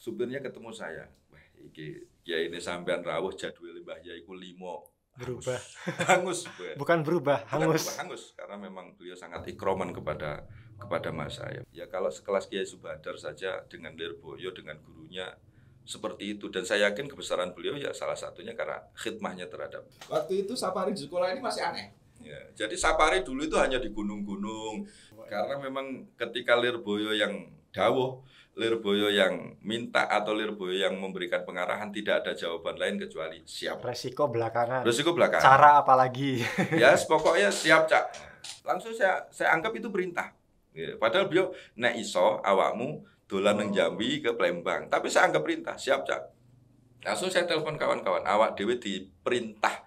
supirnya ketemu saya. Wah, iki ya ini sampean rawuh jadwal Mbah Yai ku 5. Berubah. Hangus. Bukan berubah, hangus. Bukan hangus karena memang beliau sangat ikroman kepada mas saya. Ya kalau sekelas Kiai Subhadar saja dengan Lirboyo dengan gurunya seperti itu, dan saya yakin kebesaran beliau ya salah satunya karena khidmahnya terhadap. Waktu itu safari di sekolah ini masih aneh. Ya, jadi safari dulu itu hanya di gunung-gunung karena memang ketika Lirboyo yang dawuh, Lirboyo yang minta atau Lirboyo yang memberikan pengarahan, tidak ada jawaban lain kecuali siap. Resiko belakangan. Cara apalagi? Ya, pokoknya siap, Cak. Langsung saya anggap itu perintah. Ya, padahal beliau nek iso awakmu dolan nang Jambi ke Palembang, tapi saya anggap perintah, siap, Cak. Langsung saya telepon kawan-kawan, awak dhewe diperintah,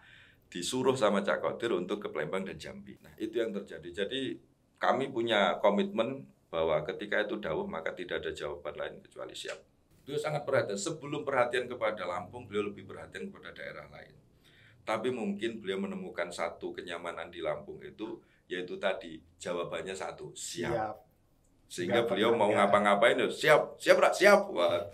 disuruh sama Cak Qadir untuk ke Palembang dan Jambi. Nah, itu yang terjadi. Jadi kami punya komitmen bahwa ketika itu dawuh maka tidak ada jawaban lain kecuali siap. Beliau sangat perhatian. Sebelum perhatian kepada Lampung, beliau lebih perhatian kepada daerah lain. Tapi mungkin beliau menemukan satu kenyamanan di Lampung itu, yaitu tadi jawabannya satu, siap. Sehingga beliau mau ngapa-ngapain, siap, Rak, siap. Wah.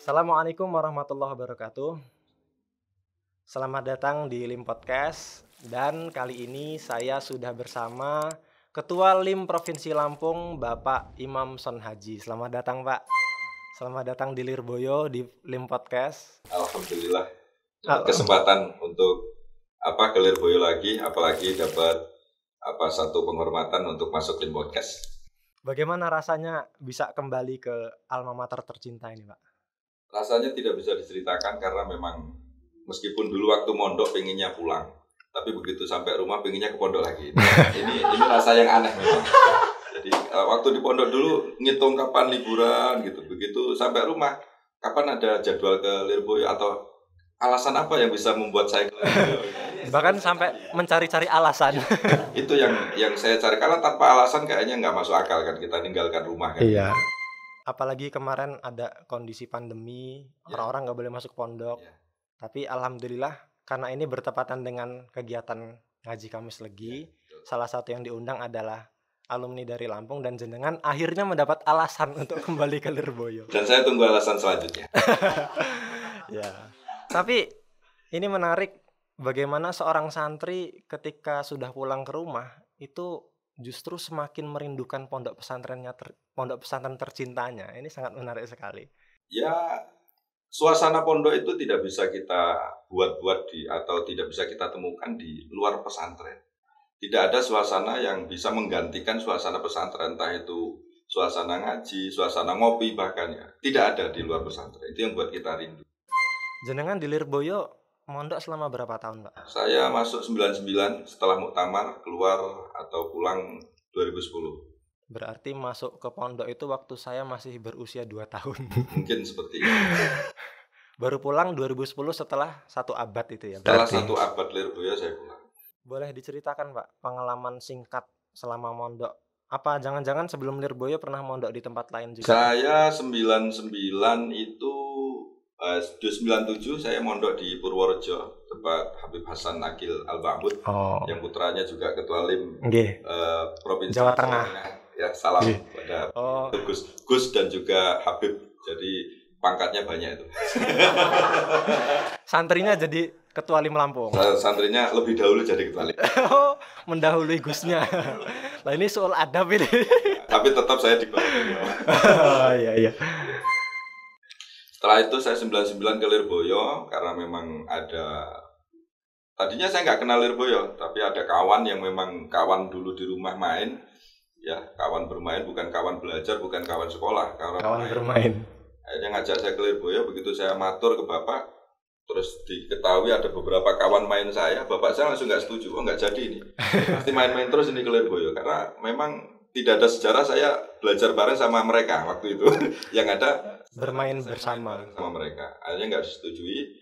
Assalamualaikum warahmatullahi wabarakatuh. Selamat datang di LIM Podcast. Dan kali ini saya sudah bersama Ketua LIM Provinsi Lampung, Bapak Imam Son Haji. Selamat datang, Pak. Selamat datang di Lirboyo di LIM Podcast. Alhamdulillah dapat kesempatan untuk ke Lirboyo lagi, apalagi dapat satu penghormatan untuk masuk LIM Podcast. Bagaimana rasanya bisa kembali ke alma mater tercinta ini, Pak? Rasanya tidak bisa diceritakan karena memang meskipun dulu waktu mondok pengennya pulang, tapi begitu sampai rumah pengennya ke pondok lagi. Ini rasa yang aneh memang. Jadi waktu di pondok dulu ngitung kapan liburan gitu, begitu sampai rumah kapan ada jadwal ke Lirboyo atau alasan apa yang bisa membuat saya ke Lirboyo. Bahkan sampai mencari-cari alasan. Itu yang saya cari, karena tanpa alasan kayaknya nggak masuk akal kan kita tinggalkan rumah kan. Iya. Apalagi kemarin ada kondisi pandemi, orang-orang nggak boleh masuk pondok. Tapi alhamdulillah karena ini bertepatan dengan kegiatan ngaji Kamis Legi, salah satu yang diundang adalah alumni dari Lampung, dan jenengan akhirnya mendapat alasan untuk kembali ke Lirboyo. Dan saya tunggu alasan selanjutnya. Ya. Tapi ini menarik, bagaimana seorang santri ketika sudah pulang ke rumah itu justru semakin merindukan pondok pesantren tercintanya. Ini sangat menarik sekali. Ya, suasana pondok itu tidak bisa kita buat-buat atau tidak bisa kita temukan di luar pesantren. Tidak ada suasana yang bisa menggantikan suasana pesantren, entah itu suasana ngaji, suasana ngopi bahkan ya. Tidak ada di luar pesantren. Itu yang buat kita rindu. Jenengan di Lirboyo mondok selama berapa tahun, Pak? Saya masuk 99, setelah muktamar keluar atau pulang 2010. Berarti masuk ke pondok itu waktu saya masih berusia 2 tahun. Mungkin seperti itu. Baru pulang 2010 setelah 1 abad itu ya? Setelah 1 abad Lirboyo saya pulang. Boleh diceritakan, Pak, pengalaman singkat selama mondok? Apa jangan-jangan sebelum Lirboyo pernah mondok di tempat lain juga? Saya 99 itu 97 saya mondok di Purworejo, tempat Habib Hasan Akil Al-Ba'bud, yang putranya juga ketua LIM Provinsi Jawa Tengah. Ya, salam pada Gus dan juga Habib. Jadi pangkatnya banyak itu. Santrinya jadi ketua LIM Lampung. Santrinya lebih dahulu jadi ketua LIM. Mendahului Gusnya. Nah, ini soal adab ini. Tapi tetap saya di bawah. Iya. Setelah itu saya 99 ke Lirboyo karena memang tadinya saya nggak kenal Lirboyo, tapi ada kawan yang memang kawan dulu di rumah main, ya kawan bermain, bukan kawan belajar, bukan kawan sekolah, kawan bermain. Akhirnya ngajak saya ke Lirboyo, begitu saya matur ke bapak, terus diketahui ada beberapa kawan main saya, bapak saya langsung nggak setuju, nggak jadi ini, pasti main-main terus ini ke Lirboyo, karena memang tidak ada sejarah saya belajar bareng sama mereka waktu itu. Yang ada bermain bersama sama mereka. Akhirnya nggak disetujui,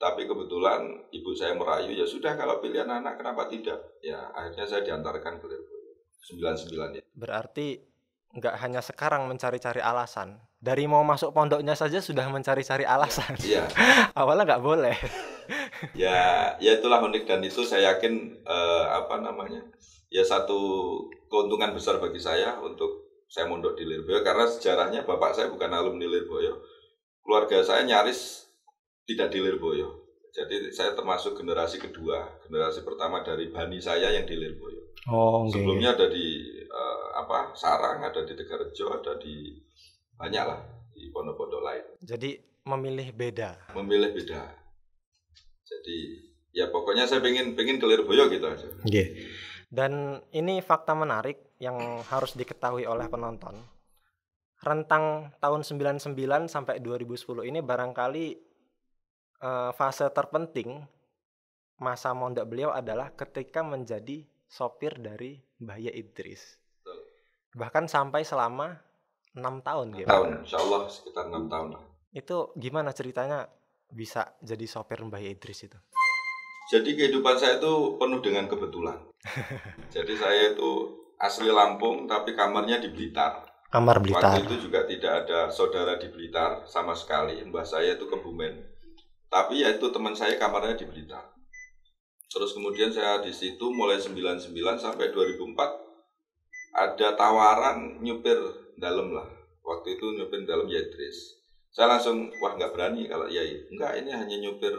tapi kebetulan ibu saya merayu, ya sudah kalau pilihan anak kenapa tidak? Ya akhirnya saya diantarkan ke Lirboyo 99 ya. Berarti nggak hanya sekarang mencari-cari alasan, Dari mau masuk pondoknya saja sudah mencari-cari alasan. Iya. Awalnya nggak boleh. Ya itulah unik, dan itu saya yakin ya satu keuntungan besar bagi saya untuk saya mondok di Lirboyo, karena sejarahnya bapak saya bukan alumni Lirboyo, keluarga saya nyaris tidak di Lirboyo. Jadi saya termasuk generasi kedua, generasi pertama dari bani saya yang di Lirboyo. Sebelumnya ada di Sarang, ada di Tegarejo, ada di banyak lah di pondok-pondok lain. Jadi memilih beda. Jadi ya pokoknya saya pengen ke Lirboyo gitu aja. Dan ini fakta menarik yang harus diketahui oleh penonton. Rentang tahun 99 sampai 2010 ini barangkali fase terpenting masa mondok beliau adalah ketika menjadi sopir dari Mbah Yaya Idris. Betul. Bahkan sampai selama 6 tahun gitu. 6 tahun, insya Allah sekitar 6 tahun lah. Itu gimana ceritanya bisa jadi sopir Mbah Yaya Idris itu? Jadi kehidupan saya itu penuh dengan kebetulan. Jadi saya itu asli Lampung tapi kamarnya di Blitar. Kamar Blitar. Waktu itu juga tidak ada saudara di Blitar sama sekali. Mbah saya itu Kebumen. Tapi ya itu teman saya kamarnya di Blitar. Terus kemudian saya di situ mulai 99 sampai 2004 ada tawaran nyupir dalam lah. Waktu itu nyupir dalam Yaya Idris. Saya langsung nggak berani kalau enggak, ini hanya nyupir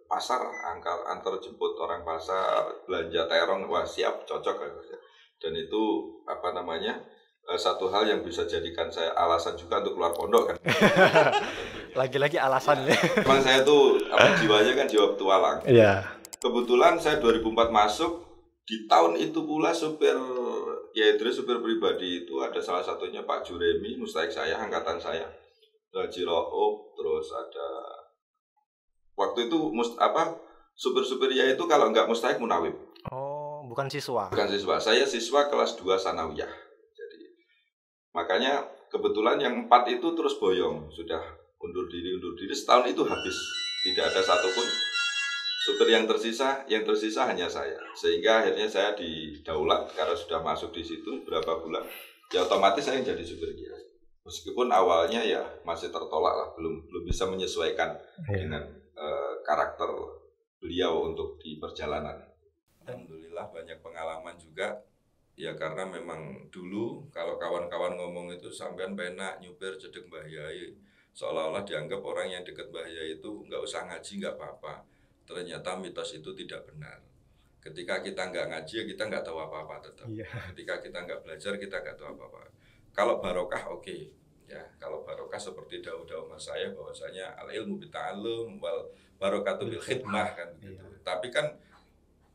pasar, antar jemput orang pasar, belanja terong, siap, cocok. Dan itu satu hal yang bisa jadikan saya alasan juga untuk keluar pondok kan. Lagi-lagi alasannya. Memang saya tuh jiwanya kan jiwa petualang. Iya. Kebetulan saya 2004 masuk, di tahun itu pula supir Yaya Idris, supir pribadi itu ada salah satunya Pak Juremi, mustaik saya, angkatan saya. Haji Ro'ub, terus ada waktu itu supir-supir ya itu kalau nggak mustahik munawib. Oh, bukan siswa. Bukan siswa. Saya siswa kelas 2 sanawiyah. Jadi makanya kebetulan yang 4 itu terus boyong, sudah undur diri setahun itu habis. Tidak ada satupun supir yang tersisa hanya saya. Sehingga akhirnya saya didaulat karena sudah masuk di situ berapa bulan. Ya otomatis saya yang jadi supir dia. Meskipun awalnya ya masih tertolak lah, belum bisa menyesuaikan dengan karakter beliau untuk di perjalanan. Alhamdulillah banyak pengalaman juga ya, karena memang dulu kalau kawan-kawan ngomong itu sampean penak nyupir cedek Mbah Yai, seolah-olah dianggap orang yang dekat Mbah Yai itu nggak usah ngaji nggak apa-apa. Ternyata mitos itu tidak benar. Ketika kita nggak ngaji ya kita nggak tahu apa-apa tetap. Ketika kita nggak belajar kita nggak tahu apa-apa. Kalau barokah oke. Ya, kalau barokah seperti dawuh mas saya bahwasanya al ilmu bita'allum wal barokatu bil khidmah kan gitu. Tapi kan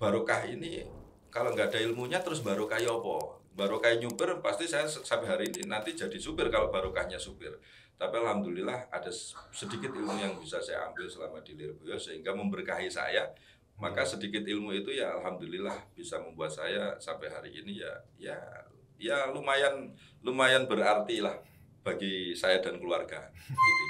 barokah ini kalau nggak ada ilmunya terus barokah ya apa? Barokah nyupir pasti saya sampai hari ini nanti jadi supir kalau barokahnya supir. Tapi alhamdulillah ada sedikit ilmu yang bisa saya ambil selama di Lirboyo sehingga memberkahi saya. Maka sedikit ilmu itu ya alhamdulillah bisa membuat saya sampai hari ini ya lumayan berarti lah bagi saya dan keluarga gitu.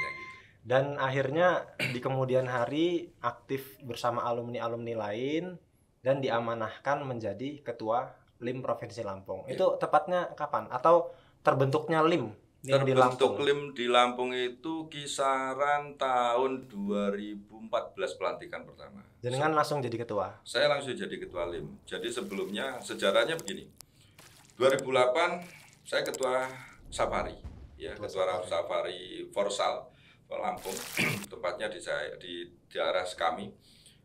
Dan akhirnya di kemudian hari aktif bersama alumni-alumni lain dan diamanahkan menjadi ketua LIM Provinsi Lampung. Itu tepatnya kapan? Atau terbentuknya LIM di Lampung? Terbentuk LIM di Lampung itu kisaran tahun 2014 pelantikan pertama. Jenengan langsung jadi ketua? Saya langsung jadi ketua LIM. Jadi sebelumnya sejarahnya begini. 2008 saya ketua Safari. Ya, ketua Safari Forsal Lampung, tempatnya di daerah kami.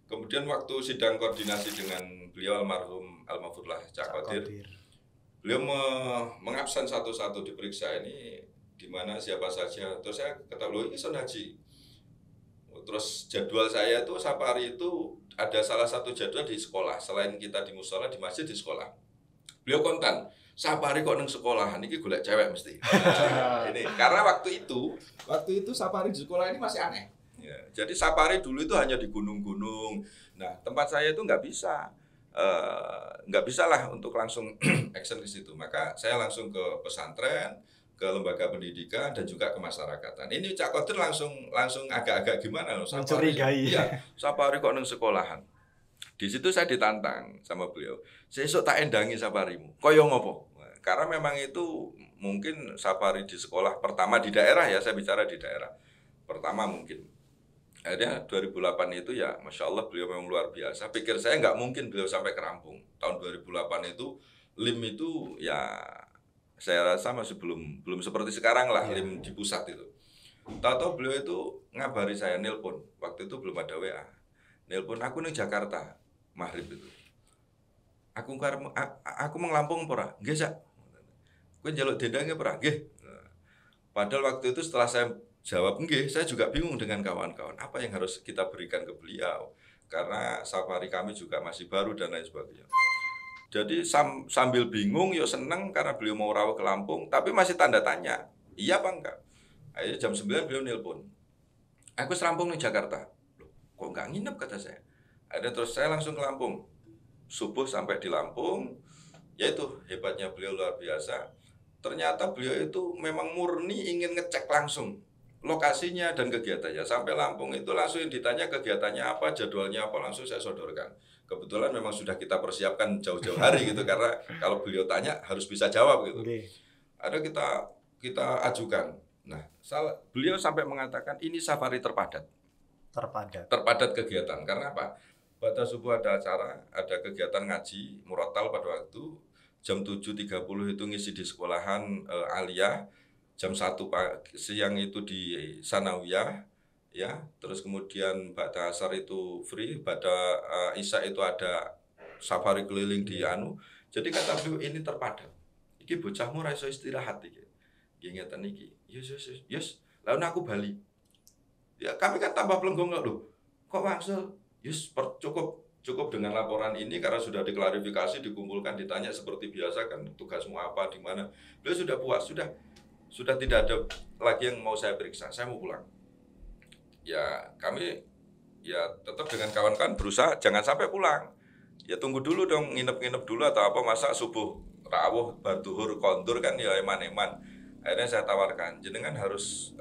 Kemudian waktu sidang koordinasi dengan beliau almarhum Al-Mahfudlah Cak Qadir, beliau mengabsen satu-satu diperiksa ini di mana siapa saja. Terus saya ketahui Ison Haji. Terus jadwal saya itu Safari itu ada salah satu jadwal di sekolah, selain kita di musola, di masjid, di sekolah. Beliau kontan, Safari kok neng sekolahan ini golek cewek mesti. Ini karena waktu itu Safari di sekolah ini masih aneh. Ya, jadi Safari dulu itu hanya di gunung-gunung. Nah, tempat saya itu nggak bisa lah untuk langsung action ke situ. Maka saya langsung ke pesantren, ke lembaga pendidikan dan juga ke masyarakatan. Ini Cak Qadir langsung agak-agak gimana loh. Mencurigai. Iya, Safari kok neng sekolahan. Di situ saya ditantang sama beliau. Sesuk tak endangi Safarimu. Koyo ngopo? Karena memang itu mungkin safari di sekolah pertama di daerah ya, saya bicara di daerah. Pertama mungkin. Akhirnya 2008 itu ya Masya Allah beliau memang luar biasa. Pikir saya nggak mungkin beliau sampai ke Lampung. Tahun 2008 itu LIM itu ya saya rasa masih belum seperti sekarang lah LIM di pusat itu. Tahu-tahu beliau itu ngabari saya, nelpon. Waktu itu belum ada WA. Nelpon aku nih Jakarta, maghrib itu. Aku mengelampung pora, nggih Sak. Kowe njaluk dendangnya pora, nggih. Padahal waktu itu setelah saya jawab nggih, saya juga bingung dengan kawan-kawan. Apa yang harus kita berikan ke beliau? Karena safari kami juga masih baru dan lain sebagainya. Jadi sambil bingung, yo seneng karena beliau mau rawuh ke Lampung, tapi masih tanda tanya. Iya apa enggak? Akhirnya jam 9 beliau nelpon. Aku serampung nih Jakarta. Loh, kok nggak nginep kata saya. Akhirnya terus saya langsung ke Lampung. Subuh sampai di Lampung. Yaitu hebatnya beliau luar biasa. Ternyata beliau itu memang murni ingin ngecek langsung lokasinya dan kegiatannya. Sampai Lampung itu langsung ditanya kegiatannya apa, jadwalnya apa, langsung saya sodorkan. Kebetulan memang sudah kita persiapkan jauh-jauh hari gitu, karena kalau beliau tanya harus bisa jawab gitu. Ada kita ajukan. Nah, beliau sampai mengatakan ini safari terpadat kegiatan. Karena apa? Pada subuh ada acara, ada kegiatan ngaji murattal pada waktu jam 7.30 itu ngisi di sekolahan aliyah, jam 1 siang itu di sanawiyah ya, terus kemudian ba'da asar itu free, ba'da isya itu ada safari keliling di anu. Jadi kata beliau ini terpadat. Iki bocahmu ra iso istirahat iki. Ngeten iki. Yes. Lalu aku bali. Ya kami kan tambah pelenggung loh. Kok wangsul? Yes, cukup dengan laporan ini karena sudah diklarifikasi, dikumpulkan, ditanya seperti biasa kan tugasmu apa di mana. Beliau sudah puas, sudah tidak ada lagi yang mau saya periksa. Saya mau pulang. Ya kami ya tetap dengan kawan-kawan berusaha jangan sampai pulang. Ya tunggu dulu dong, nginep-nginep dulu atau apa, masa subuh rawuh barduhur kondur kan ya eman-eman. Akhirnya saya tawarkan, jenengan harus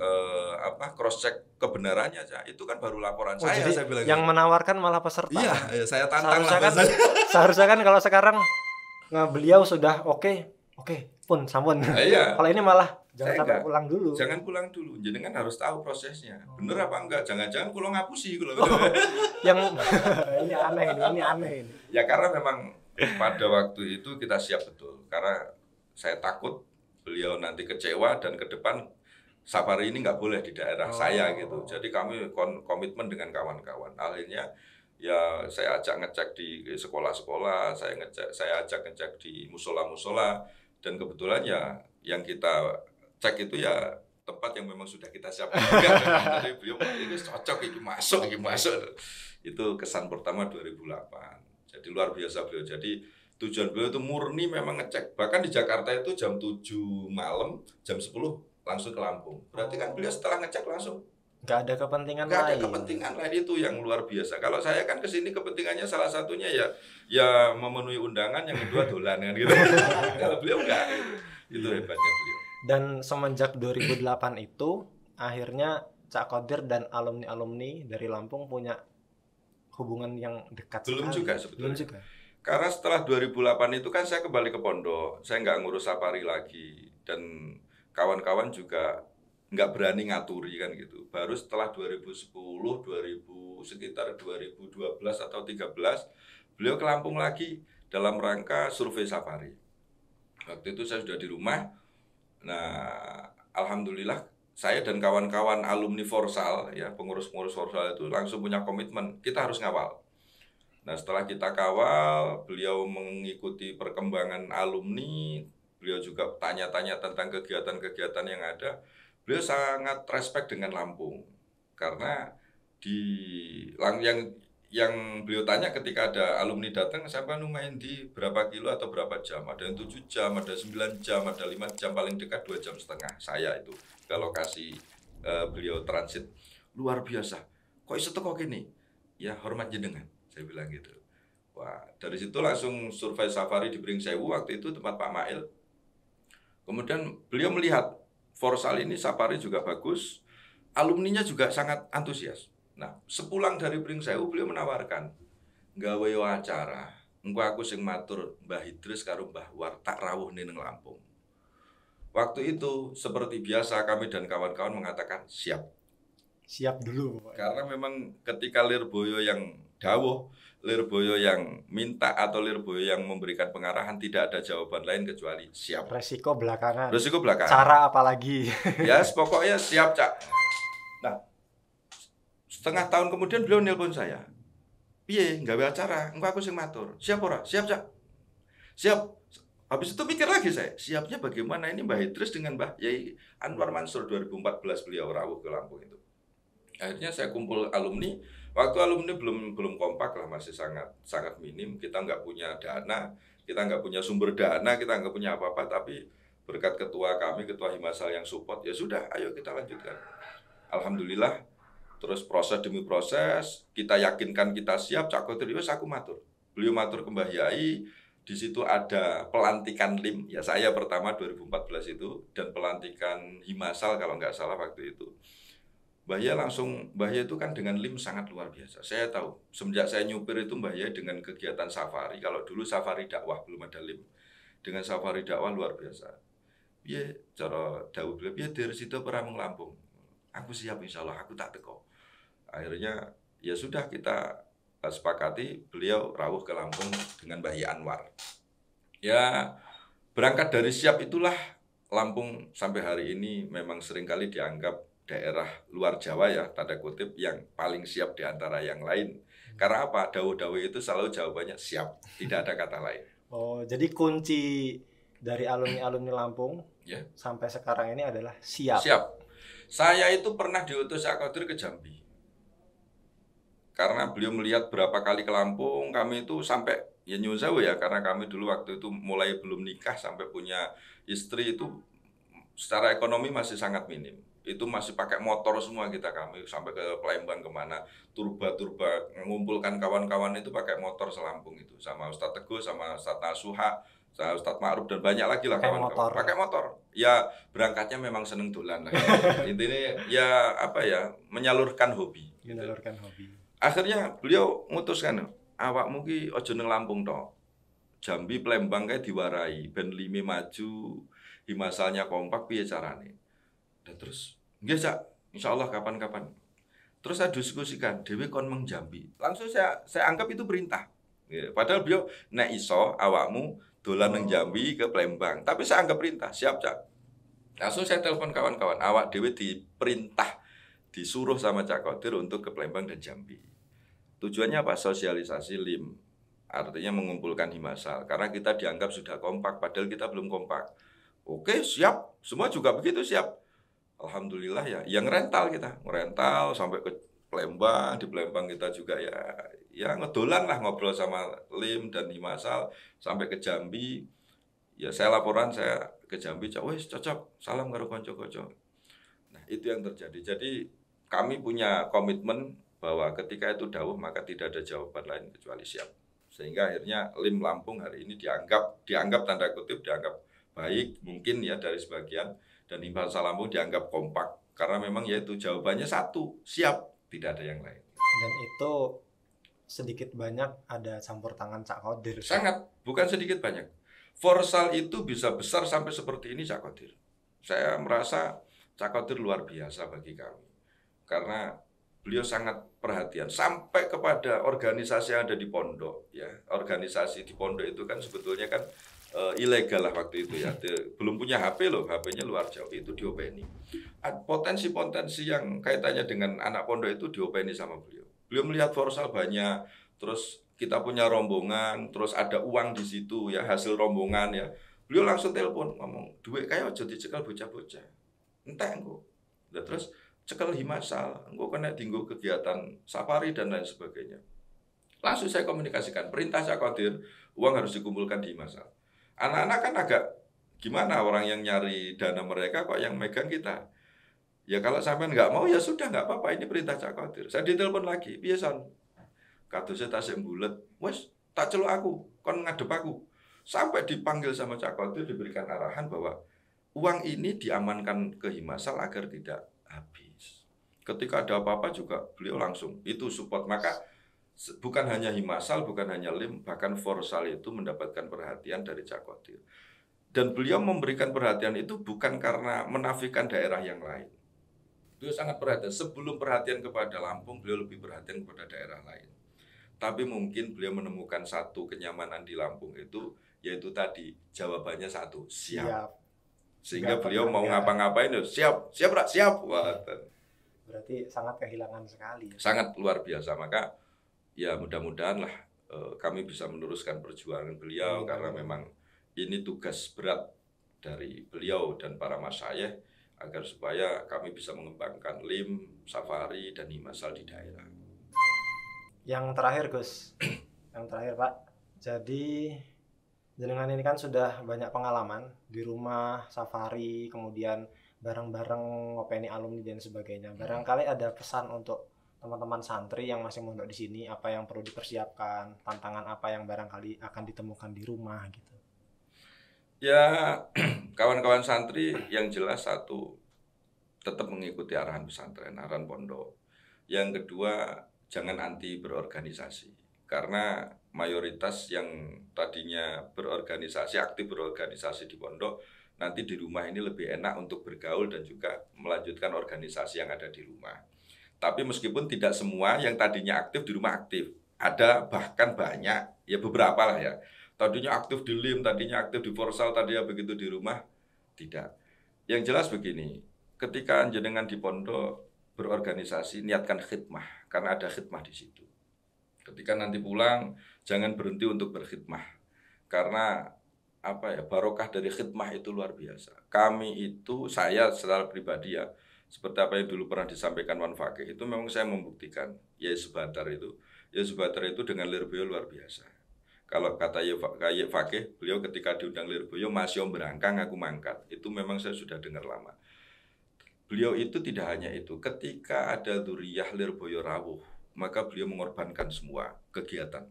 cross check kebenarannya aja. Itu kan baru laporan saya bilang. Yang menawarkan malah peserta. Iya, saya tantang seharusnya kan kalau sekarang beliau sudah oke, pun sampun. Iya. Kalau ini malah jangan sampai pulang dulu. Jangan pulang dulu. Jenengan harus tahu prosesnya. Bener apa enggak? Jangan-jangan kulo ngapusi kulo. Yang ini aneh ini. Ya karena memang pada waktu itu kita siap betul. Karena saya takut beliau nanti kecewa dan ke depan safari ini nggak boleh di daerah saya gitu. Jadi kami komitmen dengan kawan-kawan. Akhirnya ya saya ajak ngecek di sekolah-sekolah, saya ajak ngecek di musola-musola, dan kebetulan ya yang kita cek itu ya tempat yang memang sudah kita siapkan juga. Jadi beliau ini cocok, ini masuk. Itu kesan pertama 2008. Jadi luar biasa beliau. Jadi tujuan beliau itu murni memang ngecek. Bahkan di Jakarta itu jam 7 malam, jam 10 langsung ke Lampung. Berarti kan beliau setelah ngecek langsung. Nggak ada kepentingan lain. Nggak ada kepentingan lain, itu yang luar biasa. Kalau saya kan kesini kepentingannya salah satunya ya memenuhi undangan, yang kedua dolan kan gitu. Kalau beliau enggak. Itu hebatnya beliau. Dan semenjak 2008 itu akhirnya Cak Qadir dan alumni-alumni dari Lampung punya hubungan yang dekat. Belum juga sebetulnya. Belum juga. Karena setelah 2008 itu kan saya kembali ke pondok, saya nggak ngurus safari lagi, dan kawan-kawan juga nggak berani ngaturi kan gitu. Baru setelah 2010, sekitar 2012 atau 2013, beliau ke Lampung lagi dalam rangka survei safari. Waktu itu saya sudah di rumah. Nah, alhamdulillah saya dan kawan-kawan alumni Forsal, ya pengurus-pengurus Forsal itu langsung punya komitmen, kita harus ngawal. Nah, setelah kita kawal, beliau mengikuti perkembangan alumni, beliau juga tanya-tanya tentang kegiatan-kegiatan yang ada. Beliau sangat respect dengan Lampung, karena yang beliau tanya ketika ada alumni datang, siapa main di berapa kilo atau berapa jam? Ada yang 7 jam, ada 9 jam, ada 5 jam, paling dekat 2 jam setengah. Saya itu ke lokasi beliau transit. Luar biasa. Kok iso teko kene? Ya hormat jenengan, saya bilang gitu. Wah, dari situ langsung survei safari di Pringsewu, waktu itu tempat Pak Mail. Kemudian beliau melihat Forsal ini safari juga bagus, alumninya juga sangat antusias. Nah, sepulang dari Pringsewu beliau menawarkan gawe acara engko aku sing matur Mbah Idris karo Mbah War tak rawuh ning Lampung. Waktu itu seperti biasa kami dan kawan-kawan mengatakan siap. Siap dulu. Karena memang ketika Lirboyo yang dawuh, Lirboyo yang minta atau Lirboyo yang memberikan pengarahan, tidak ada jawaban lain kecuali siap. Resiko belakangan. Resiko belakangan. Cara apa lagi? Ya, pokoknya siap, Cak. Nah, setengah tahun kemudian beliau nelpon saya. Piye, nggawe acara, engko aku sing matur. Siap ora? Siap, Cak. Siap. Habis itu mikir lagi saya, siapnya bagaimana ini Mbah Idris dengan Mbah Yai Anwar Mansur 2014 beliau rawuh ke Lampung itu. Akhirnya saya kumpul alumni. Waktu alumni belum kompak lah, masih sangat minim. Kita nggak punya dana, kita nggak punya sumber dana, kita nggak punya apa-apa. Tapi berkat ketua kami, ketua Himasal yang support, ya sudah, ayo kita lanjutkan. Alhamdulillah. Terus proses demi proses, kita yakinkan kita siap. Cak Qadir, wes aku matur. Beliau matur ke Mbah Yai. Di situ ada pelantikan LIM. Ya saya pertama 2014 itu, dan pelantikan Himasal kalau nggak salah waktu itu. Mbah Yai itu kan dengan LIM sangat luar biasa. Saya tahu, semenjak saya nyupir itu Mbah Yai dengan kegiatan safari. Kalau dulu safari dakwah, belum ada LIM. Dengan safari dakwah luar biasa. Piye cara dawuh beliau, piye dari situ pernah Lampung. Aku siap insyaallah, aku tak teko. Akhirnya ya sudah kita sepakati beliau rawuh ke Lampung dengan Mbah Yai Anwar. Ya, berangkat dari siap itulah Lampung sampai hari ini memang seringkali dianggap daerah luar Jawa ya, tanda kutip, yang paling siap di antara yang lain. Karena apa? Dawuh-dawuh itu selalu jawabannya siap, tidak ada kata lain. Oh, jadi kunci dari alumni-alumni Lampung Ya. sampai sekarang ini adalah siap. Siap. Saya itu pernah diutus Cak Qadir ke Jambi. Karena beliau melihat berapa kali ke Lampung, kami itu sampai ya nyuwun sewu ya, karena kami dulu waktu itu mulai belum nikah sampai punya istri itu secara ekonomi masih sangat minim. Itu masih pakai motor semua kami sampai ke Palembang kemana, turba-turba mengumpulkan kawan-kawan itu pakai motor selampung itu, sama Ustadz Teguh, sama Ustadz Nasuha, sama Ustadz Ma'ruf dan banyak lagi lah kawan-kawan. Pakai motor. Ya berangkatnya memang seneng dolan lah. Intinya ya apa ya, menyalurkan hobi. Menyalurkan hobi. Akhirnya beliau memutuskan, awakmu ki aja ning Lampung tok. Jambi Palembang kae diwarai, ben lime maju, Himasalnya kompak piye carane. Dan terus, nggih Cak, insyaallah kapan-kapan. Terus saya diskusikan, dhewe kon meng Jambi. Langsung saya anggap itu perintah. Ya, padahal beliau nek iso awakmu dolan nang Jambi ke Palembang. Tapi saya anggap perintah, siap Cak. Langsung saya telepon kawan-kawan, awak dhewe diperintah, disuruh sama Cak Qadir untuk ke Palembang dan Jambi. Tujuannya apa? Sosialisasi LIM. Artinya mengumpulkan Himasal. Karena kita dianggap sudah kompak, padahal kita belum kompak. Oke, siap. Semua juga begitu, siap. Alhamdulillah ya, yang rental kita, ngerental sampai ke Palembang. Di Palembang kita juga ya ngedolan lah, ngobrol sama LIM dan Himasal sampai ke Jambi. Ya saya laporan saya ke Jambi, wes cocok, salam karo konco-konco. Nah itu yang terjadi. Jadi kami punya komitmen bahwa ketika itu dawuh maka tidak ada jawaban lain kecuali siap. Sehingga akhirnya LIM Lampung hari ini dianggap tanda kutip dianggap baik mungkin ya dari sebagian. Dan Himasal Lampung dianggap kompak karena memang yaitu jawabannya satu, siap, tidak ada yang lain. Dan itu sedikit banyak ada campur tangan Cak Qadir. Sangat, bukan sedikit banyak. Forsal itu bisa besar sampai seperti ini Cak Qadir. Saya merasa Cak Qadir luar biasa bagi kami. Karena beliau sangat perhatian sampai kepada organisasi yang ada di pondok ya. Organisasi di pondok itu kan sebetulnya kan ilegal lah waktu itu ya. Belum punya HP loh, HP-nya luar jauh, itu diopeni. Potensi-potensi yang kaitannya dengan anak pondok itu diopeni sama beliau. Beliau melihat Forsal banyak, terus kita punya rombongan, terus ada uang di situ ya, hasil rombongan ya. Beliau langsung telepon ngomong, duit kayak aja dicekel bocah-bocah. Entek engko. Nah, terus cekel Himasal, engko kena dinggo kegiatan safari dan lain sebagainya. Langsung saya komunikasikan, perintah Cak Qadir, uang harus dikumpulkan di Himasal. Anak-anak kan agak gimana, orang yang nyari dana mereka kok yang megang kita. Ya kalau sampai nggak mau ya sudah nggak apa-apa, ini perintah Cak Qadir. Saya ditelepon lagi, piye son? Kadose tasik bulet, wes tak celuk aku, kon ngadep aku. Sampai dipanggil sama Cak Qadir, diberikan arahan bahwa uang ini diamankan ke Himasal agar tidak habis. Ketika ada apa-apa juga beliau langsung itu support. Maka Bukan hanya Himasal, bukan hanya Lim, bahkan Forsal itu mendapatkan perhatian dari Cak Qadir. Dan beliau memberikan perhatian itu bukan karena menafikan daerah yang lain. Beliau sangat perhatian. Sebelum perhatian kepada Lampung, beliau lebih perhatian kepada daerah lain. Tapi mungkin beliau menemukan satu kenyamanan di Lampung itu, yaitu tadi jawabannya satu, siap. Sehingga beliau mau ngapa-ngapain, siap, Rak, siap. Wah, berarti sangat kehilangan sekali. Sangat luar biasa. Maka ya mudah-mudahan lah kami bisa meneruskan perjuangan beliau karena memang ini tugas berat dari beliau dan para masyayikh agar supaya kami bisa mengembangkan Lim, Safari, dan Himasal di daerah. Yang terakhir Gus, yang terakhir Pak, jadi jenengan ini kan sudah banyak pengalaman di rumah, safari, kemudian bareng-bareng ngopeni alumni dan sebagainya. Barangkali ada pesan untuk teman-teman santri yang masih mondok di sini, apa yang perlu dipersiapkan, tantangan apa yang barangkali akan ditemukan di rumah gitu. Ya, kawan-kawan santri yang jelas satu, tetap mengikuti arahan pesantren, arahan pondok. Yang kedua, jangan anti berorganisasi. Karena mayoritas yang tadinya berorganisasi, aktif berorganisasi di pondok, nanti di rumah ini lebih enak untuk bergaul dan juga melanjutkan organisasi yang ada di rumah. Tapi meskipun tidak semua yang tadinya aktif di rumah aktif, ada bahkan banyak, ya beberapa lah ya. Tadinya aktif di Lim, tadinya aktif di Forsal, tadinya begitu di rumah, tidak. Yang jelas begini, ketika jenengan di pondok berorganisasi, niatkan khidmah, karena ada khidmah di situ. Ketika nanti pulang, jangan berhenti untuk berkhidmah, karena barokah dari khidmah itu luar biasa. Kami itu, saya secara pribadi ya, seperti apa yang dulu pernah disampaikan Wan Fakih, itu memang saya membuktikan Yai Subatar itu dengan Lirboyo luar biasa. Kalau kata Yai Fakih, beliau ketika diundang Lirboyo, masih om berangkang aku mangkat, itu memang saya sudah dengar lama. Beliau itu tidak hanya itu, ketika ada dzurriyyah Lirboyo rawuh, maka beliau mengorbankan semua kegiatan.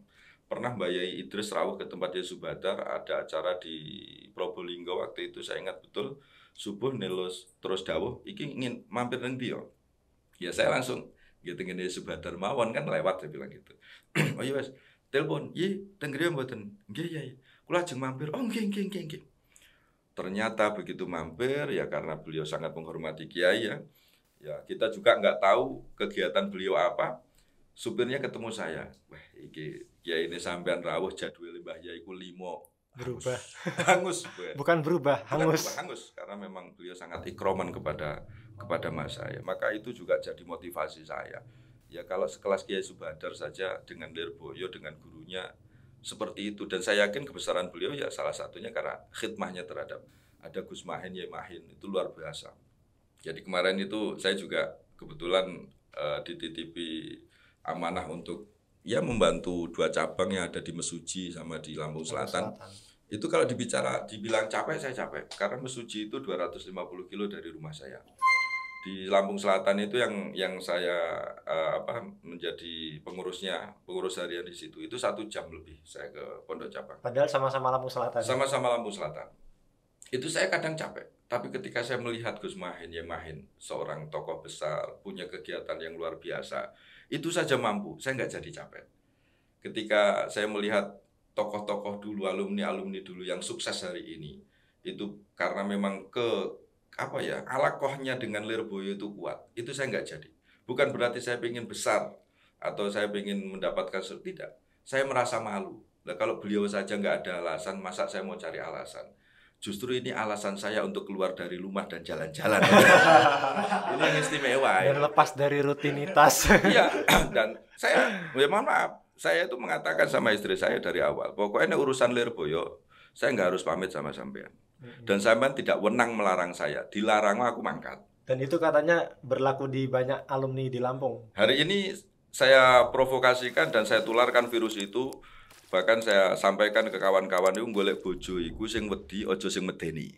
Pernah Mbak Yai Idris rawuh ke tempat Yai Subatar, ada acara di Probolinggo waktu itu, saya ingat betul. Subuh nelus terus dawuh iki ingin mampir nang ndi yo. Ya saya langsung gitu ngene Subatar mawon kan lewat saya bilang gitu. Oh iya wes telepon, "Ye, teng griya mboten?" "Nggih, Yai. Kula ajeng mampir." "Oh, nggih." Ternyata begitu mampir ya karena beliau sangat menghormati kiai ya. Ya, kita juga nggak tahu kegiatan beliau apa. Supirnya ketemu saya. Wah, iki kiai ini sampean rawuh jadwal Mbah Yai ku 5 Berubah. hangus. Bukan berubah, hangus. Bukan hangus karena memang beliau sangat ikroman kepada mas saya. Maka itu juga jadi motivasi saya. Ya kalau sekelas Kiai Subadar saja dengan Lirboyo dengan gurunya seperti itu, dan saya yakin kebesaran beliau ya salah satunya karena khidmahnya terhadap ada Gus Mahin, Yai Mahin itu luar biasa. Jadi kemarin itu saya juga kebetulan dititipi amanah untuk ya membantu 2 cabang yang ada di Mesuji sama di Lampung Selatan. Itu kalau dibilang capek, saya capek. Karena Mesuji itu 250 kilo dari rumah saya. Di Lampung Selatan itu yang saya menjadi pengurus harian di situ. Itu 1 jam lebih saya ke Pondok Cabang. Padahal sama-sama Lampung Selatan. Sama-sama Lampung Selatan. Itu saya kadang capek. Tapi ketika saya melihat Gus Mahin, Yai Mahin, seorang tokoh besar, punya kegiatan yang luar biasa, itu saja mampu, saya nggak jadi capek. Ketika saya melihat tokoh-tokoh dulu, alumni dulu yang sukses hari ini, itu karena memang alakohnya dengan Lirboyo itu kuat, itu saya nggak jadi. Bukan berarti saya ingin besar, atau saya ingin mendapatkan tidak. Saya merasa malu. Nah, kalau beliau saja nggak ada alasan, masa saya mau cari alasan? Justru ini alasan saya untuk keluar dari rumah dan jalan-jalan. Ini yang istimewa. Dan lepas dari rutinitas. Iya, dan saya, mohon maaf, saya itu mengatakan sama istri saya dari awal, pokoknya urusan Lirboyo, saya nggak harus pamit sama sampean. Dan sampean tidak wenang melarang saya, dilarang aku mangkat. Dan itu katanya berlaku di banyak alumni di Lampung. Hari ini saya provokasikan dan saya tularkan virus itu. Bahkan saya sampaikan ke kawan-kawan itu golek bojo iku sing wedi aja sing medeni.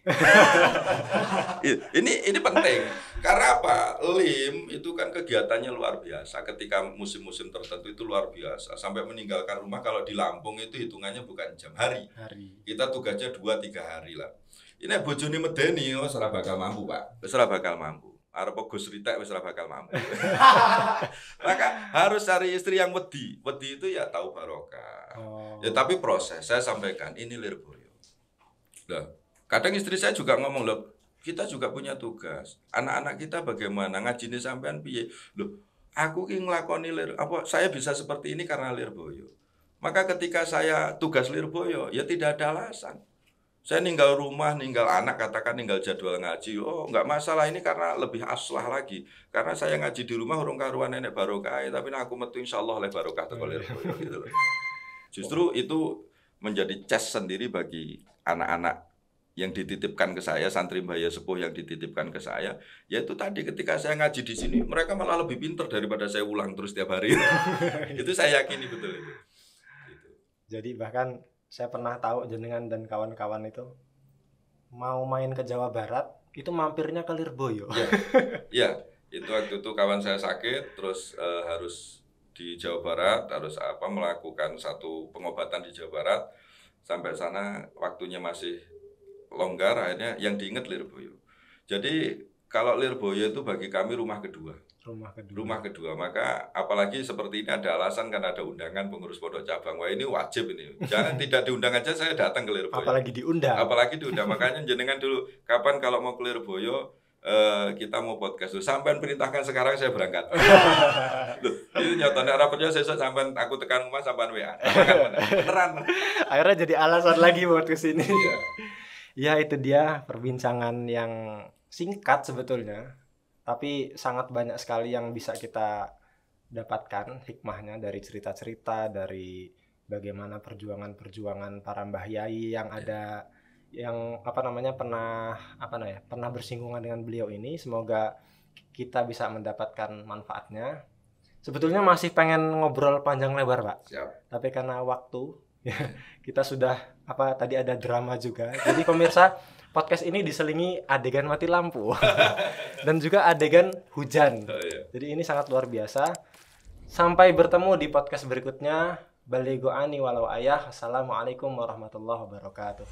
Ini penting. Karena apa? Lim itu kan kegiatannya luar biasa. Ketika musim-musim tertentu itu luar biasa. Sampai meninggalkan rumah kalau di Lampung itu hitungannya bukan jam, hari. Kita tugasnya 2-3 hari lah. Ini bojone medeni ora bakal mampu, Pak. Ora bakal mampu. arep Gus Ritek wis ora bakal mampu. Maka harus cari istri yang wedi. Wedi itu ya tahu barokah. Ya tapi proses saya sampaikan ini lirboyo. Nah, kadang istri saya juga ngomong, loh, kita juga punya tugas. Anak-anak kita bagaimana ngajine sampean piye? Loh, aku ki nglakoni saya bisa seperti ini karena lirboyo. Maka ketika saya tugas lirboyo, ya tidak ada alasan. Saya ninggal rumah, ninggal anak, katakan ninggal jadwal ngaji. Oh, enggak masalah, ini karena lebih aslah lagi. Karena saya ngaji di rumah urung karuan nenek barokah, tapi aku metu insyaallah oleh barokah teko lirboyo gitu loh. Justru itu menjadi ces sendiri bagi anak-anak yang dititipkan ke saya, santri mbaya sepuh yang dititipkan ke saya, yaitu tadi ketika saya ngaji di sini, mereka malah lebih pintar daripada saya ulang terus tiap hari. Itu saya yakini betul itu. Gitu. Jadi bahkan saya pernah tahu jenengan dan kawan-kawan itu mau main ke Jawa Barat, itu mampirnya ke Lirboyo. Ya, itu waktu itu kawan saya sakit, terus harus di Jawa Barat, harus melakukan satu pengobatan di Jawa Barat. Sampai sana waktunya masih longgar, akhirnya yang diingat Lirboyo. Jadi kalau Lirboyo itu bagi kami rumah kedua. Rumah kedua. Maka apalagi seperti ini ada alasan kan ada undangan pengurus pondok cabang. Wah ini wajib ini. Jangan tidak diundang aja saya datang ke Lirboyo. Apalagi diundang. Makanya jenengan dulu kapan kalau mau ke Lirboyo kita mau podcast dulu. Sampai perintahkan sekarang saya berangkat. Loh, itu nyatanya rapatnya saya sampai aku tekan rumah sampai WA. Beneran. Akhirnya jadi alasan lagi buat kesini. Ya itu dia perbincangan yang singkat sebetulnya, tapi sangat banyak sekali yang bisa kita dapatkan hikmahnya dari cerita-cerita, dari bagaimana perjuangan-perjuangan para mbah yai yang ada, yang pernah bersinggungan dengan beliau ini. Semoga kita bisa mendapatkan manfaatnya. Sebetulnya masih pengen ngobrol panjang lebar, Pak. Siap. Tapi karena waktu kita sudah tadi ada drama juga. Jadi pemirsa, podcast ini diselingi adegan mati lampu dan juga adegan hujan. Jadi ini sangat luar biasa. Sampai bertemu di podcast berikutnya. Balighu ani walau ayah. Assalamualaikum warahmatullahi wabarakatuh.